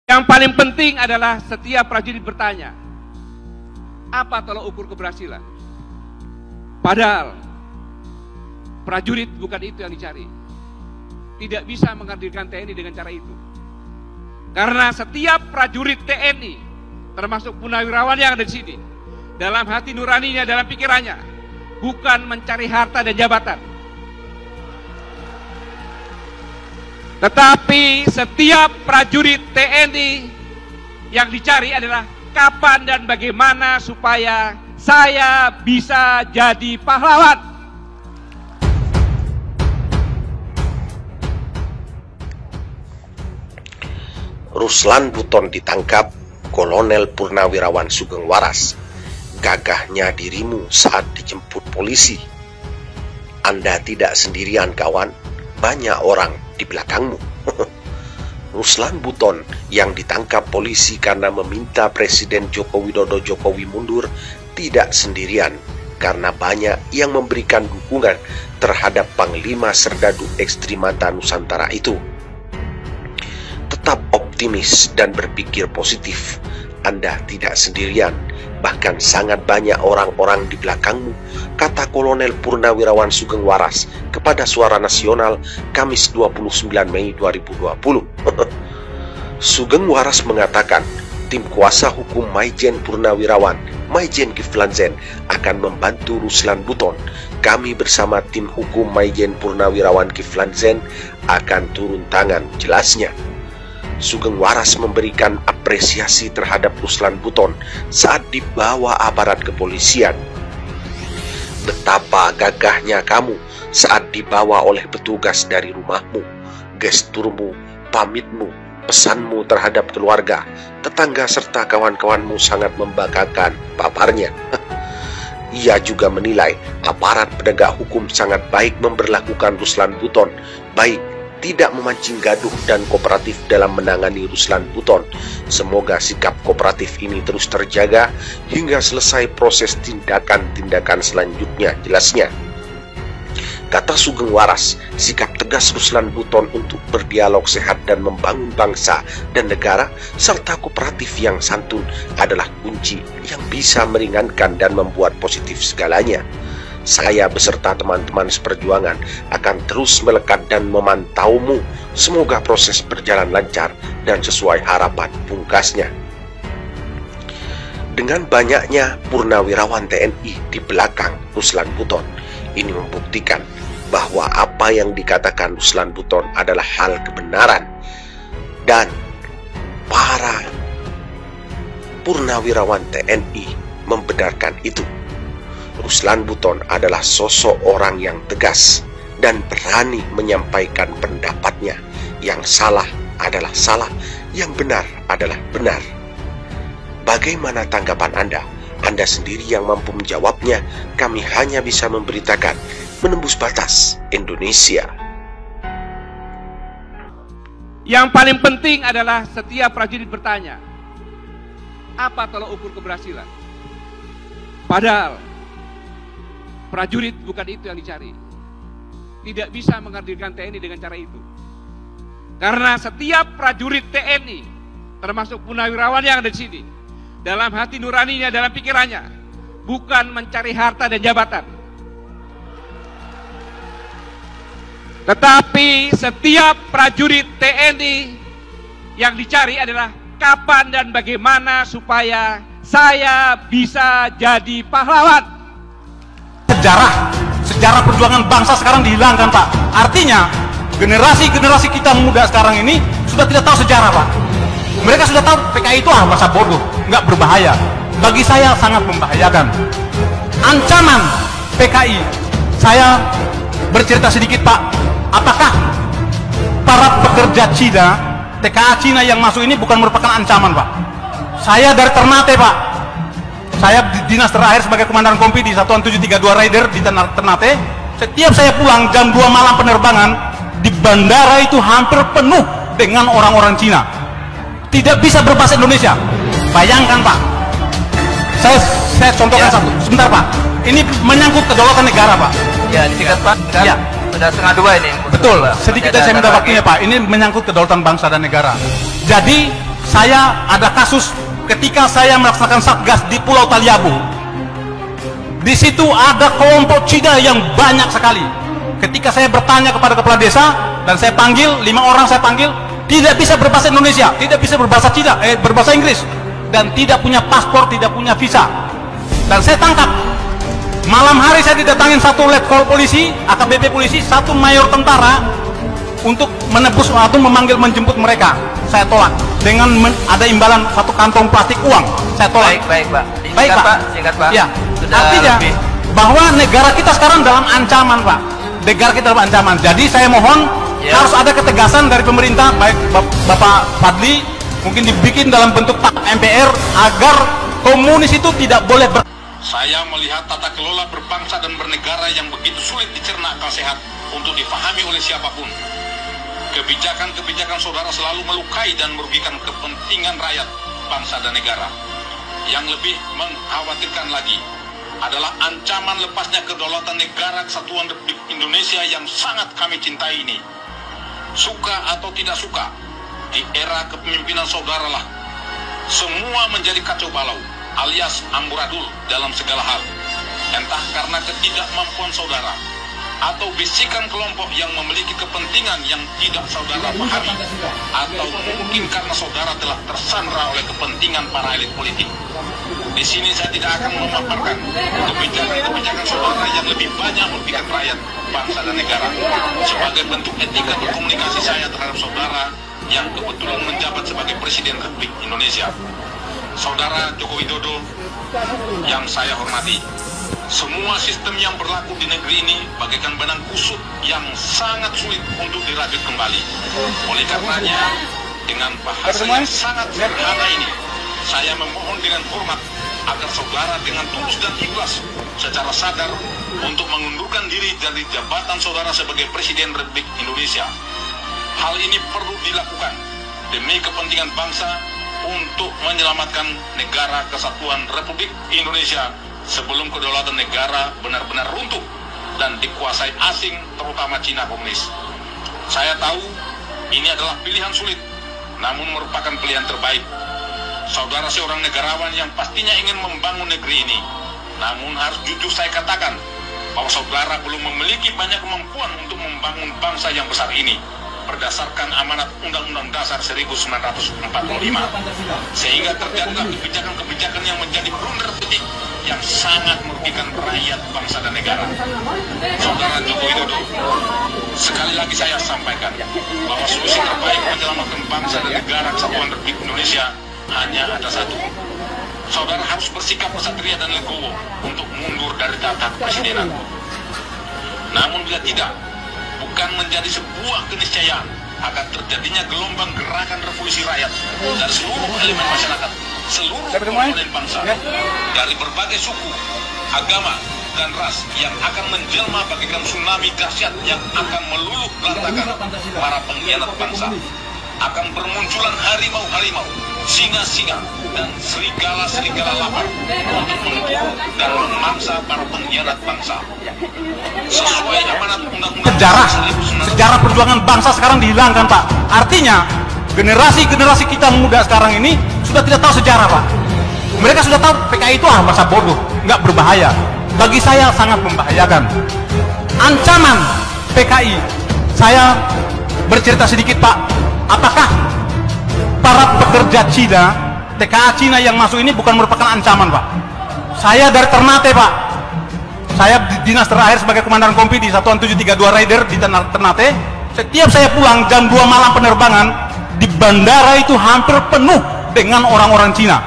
Yang paling penting adalah setiap prajurit bertanya, apa tolak ukur keberhasilan? Padahal prajurit bukan itu yang dicari. Tidak bisa menghadirkan TNI dengan cara itu. Karena setiap prajurit TNI, termasuk purnawirawan yang ada di sini, dalam hati nuraninya, dalam pikirannya, bukan mencari harta dan jabatan. Tetapi setiap prajurit TNI yang dicari adalah kapan dan bagaimana supaya saya bisa jadi pahlawan. Ruslan Buton ditangkap, Kolonel Purnawirawan Sugeng Waras. Gagahnya dirimu saat dijemput polisi. Anda tidak sendirian kawan, banyak orang di belakangmu. Ruslan Buton yang ditangkap polisi karena meminta Presiden Joko Widodo Jokowi mundur tidak sendirian, karena banyak yang memberikan dukungan terhadap Panglima Serdadu Ekstrimata Nusantara itu. Tetap optimis dan berpikir positif. Anda tidak sendirian, bahkan sangat banyak orang-orang di belakangmu, kata Kolonel Purnawirawan Sugeng Waras kepada Suara Nasional Kamis 29 Mei 2020. Sugeng Waras mengatakan, tim kuasa hukum Maijen Purnawirawan, Maijen Kiflan Zen, akan membantu Ruslan Buton. Kami bersama tim hukum Maijen Purnawirawan Kiflan Zen akan turun tangan, jelasnya. Sugeng Waras memberikan apresiasi terhadap Ruslan Buton saat dibawa aparat kepolisian. Betapa gagahnya kamu saat dibawa oleh petugas dari rumahmu. Gesturmu, pamitmu, pesanmu terhadap keluarga, tetangga serta kawan-kawanmu sangat membanggakan, paparnya. Ia juga menilai aparat penegak hukum sangat baik memperlakukan Ruslan Buton, baik tidak memancing gaduh dan kooperatif dalam menangani Ruslan Buton. Semoga sikap kooperatif ini terus terjaga hingga selesai proses tindakan-tindakan selanjutnya, jelasnya. Kata Sugeng Waras, sikap tegas Ruslan Buton untuk berdialog sehat dan membangun bangsa dan negara serta kooperatif yang santun adalah kunci yang bisa meringankan dan membuat positif segalanya. Saya beserta teman-teman seperjuangan akan terus melekat dan memantaumu. Semoga proses berjalan lancar dan sesuai harapan, pungkasnya. Dengan banyaknya purnawirawan TNI di belakang Ruslan Buton, ini membuktikan bahwa apa yang dikatakan Ruslan Buton adalah hal kebenaran. Dan para purnawirawan TNI membenarkan itu. Ruslan Buton adalah sosok orang yang tegas dan berani menyampaikan pendapatnya. Yang salah adalah salah, yang benar adalah benar. Bagaimana tanggapan Anda? Anda sendiri yang mampu menjawabnya. Kami hanya bisa memberitakan menembus batas Indonesia. Yang paling penting adalah setiap prajurit bertanya, apa tolak ukur keberhasilan? Padahal prajurit bukan itu yang dicari. Tidak bisa menghadirkan TNI dengan cara itu. Karena setiap prajurit TNI, termasuk purnawirawan yang ada di sini, dalam hati nuraninya, dalam pikirannya, bukan mencari harta dan jabatan. Tetapi setiap prajurit TNI yang dicari adalah kapan dan bagaimana supaya saya bisa jadi pahlawan. Sejarah perjuangan bangsa sekarang dihilangkan, Pak. Artinya generasi kita muda sekarang ini sudah tidak tahu sejarah, Pak. Mereka sudah tahu PKI itu masa bodoh, nggak berbahaya. Bagi saya sangat membahayakan. Ancaman PKI, saya bercerita sedikit, Pak. Apakah para pekerja Cina, TKA Cina yang masuk ini bukan merupakan ancaman, Pak? Saya dari Ternate, Pak. Saya dinas terakhir sebagai komandan kompi di Satuan 732 Raider di Ternate. Setiap saya pulang jam 2 malam penerbangan, di bandara itu hampir penuh dengan orang-orang Cina. Tidak bisa berbahasa Indonesia. Bayangkan, Pak. Saya contohkan satu. Sebentar, Pak. Ini menyangkut kedaulatan negara, Pak. Ya, singkat, Pak. Ya. Sudah setengah 2 ini. Betul. Sedikit saya minta waktunya, Pak. Ini menyangkut kedaulatan bangsa dan negara. Jadi saya ada kasus ketika saya melaksanakan satgas di Pulau Taliabu. Di situ ada kelompok Cina yang banyak sekali. Ketika saya bertanya kepada kepala desa dan saya panggil 5 orang, saya panggil, tidak bisa berbahasa Indonesia, tidak bisa berbahasa Cina, berbahasa Inggris, dan tidak punya paspor, tidak punya visa. Dan saya tangkap. Malam hari saya didatangin satu letkol polisi, AKBP polisi, satu mayor tentara untuk menebus atau memanggil menjemput mereka. Saya tolak dengan ada imbalan satu kantong plastik uang. Saya tolak. Baik Pak. Baik Pak. Singkat Pak. Ya. Artinya bahwa negara kita sekarang dalam ancaman Pak. Negara kita dalam ancaman. Jadi saya mohon harus ada ketegasan dari pemerintah, baik Bapak Fadli, mungkin dibikin dalam bentuk MPR agar komunis itu tidak boleh Saya melihat tata kelola berbangsa dan bernegara yang begitu sulit dicerna akal sehat untuk difahami oleh siapapun. Kebijakan-kebijakan saudara selalu melukai dan merugikan kepentingan rakyat, bangsa dan negara. Yang lebih mengkhawatirkan lagi adalah ancaman lepasnya kedaulatan negara kesatuan Republik Indonesia yang sangat kami cintai ini. Suka atau tidak suka, di era kepemimpinan saudara lah semua menjadi kacau balau alias amburadul dalam segala hal. Entah karena ketidakmampuan saudara atau bisikan kelompok yang memiliki kepentingan yang tidak saudara pahami, atau mungkin karena saudara telah tersandra oleh kepentingan para elit politik. Di sini saya tidak akan memaparkan kebijakan saudara yang lebih banyak merugikan rakyat, bangsa dan negara sebagai bentuk etika berkomunikasi saya terhadap saudara yang kebetulan menjabat sebagai Presiden Republik Indonesia. Saudara Joko Widodo yang saya hormati, semua sistem yang berlaku di negeri ini bagaikan benang kusut yang sangat sulit untuk dirajut kembali. Oleh karenanya, dengan bahasa yang sangat sederhana ini, saya memohon dengan hormat agar saudara dengan tulus dan ikhlas secara sadar untuk mengundurkan diri dari jabatan saudara sebagai Presiden Republik Indonesia. Hal ini perlu dilakukan demi kepentingan bangsa untuk menyelamatkan negara kesatuan Republik Indonesia sebelum kedaulatan negara benar-benar runtuh dan dikuasai asing, terutama Cina komunis. Saya tahu ini adalah pilihan sulit, namun merupakan pilihan terbaik. Saudara seorang negarawan yang pastinya ingin membangun negeri ini, namun harus jujur saya katakan bahwa saudara belum memiliki banyak kemampuan untuk membangun bangsa yang besar ini berdasarkan amanat Undang-Undang Dasar 1945, sehingga terjadilah kebijakan-kebijakan yang menjadi blunder politik yang sangat merugikan rakyat, bangsa dan negara. Saudara Joko Widodo, sekali lagi saya sampaikan bahwa solusi terbaik menyelamatkan bangsa dan negara kesatuan Republik Indonesia hanya ada satu. Saudara harus bersikap kesatria dan legowo untuk mundur dari tahta kepresidenan. Namun bila tidak, bukan menjadi sebuah keniscayaan akan terjadinya gelombang gerakan revolusi rakyat dari seluruh elemen masyarakat, seluruh komponen bangsa, dari berbagai suku, agama, dan ras yang akan menjelma bagaikan tsunami dahsyat yang akan meluluh lantakan para pengkhianat bangsa. Akan bermunculan harimau-harimau, singa-singa, dan serigala-serigala lapar untuk memburu dan memangsa para pengkhianat bangsa. Sesuai amanat Undang-Undang sejarah perjuangan bangsa sekarang dihilangkan Pak. Artinya generasi-generasi kita muda sekarang ini sudah tidak tahu sejarah Pak. Mereka sudah tahu PKI itu masa bodoh, nggak berbahaya. Bagi saya sangat membahayakan. Ancaman PKI, saya bercerita sedikit Pak. Apakah para pekerja Cina, TKA Cina yang masuk ini bukan merupakan ancaman Pak? Saya dari Ternate Pak. Saya dinas terakhir sebagai komandan kompi di Satuan 732 Raider di Ternate. Setiap saya pulang jam 2 malam penerbangan, di bandara itu hampir penuh dengan orang-orang Cina.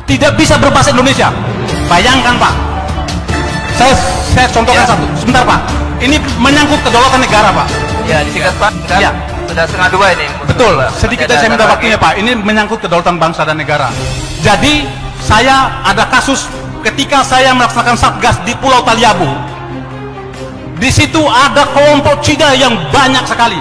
Tidak bisa berbahasa Indonesia. Bayangkan Pak. Saya contohkan satu. Sebentar Pak. Ini menyangkut kedaulatan negara Pak. Ya, disingkat Pak. Ya. Sudah 1:30 ini. Betul, sedikit saya minta waktunya Pak. Ini menyangkut kedaulatan bangsa dan negara. Jadi saya ada kasus ketika saya melaksanakan satgas di Pulau Taliabu. Di situ ada kelompok Cina yang banyak sekali.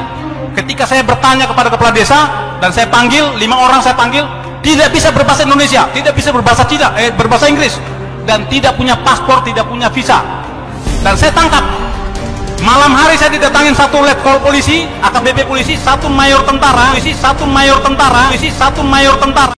Ketika saya bertanya kepada kepala desa dan saya panggil 5 orang, saya panggil, tidak bisa berbahasa Indonesia, tidak bisa berbahasa Cina, berbahasa Inggris, dan tidak punya paspor, tidak punya visa. Dan saya tangkap. Malam hari saya didatangin satu letkol polisi, AKBP polisi, satu mayor tentara,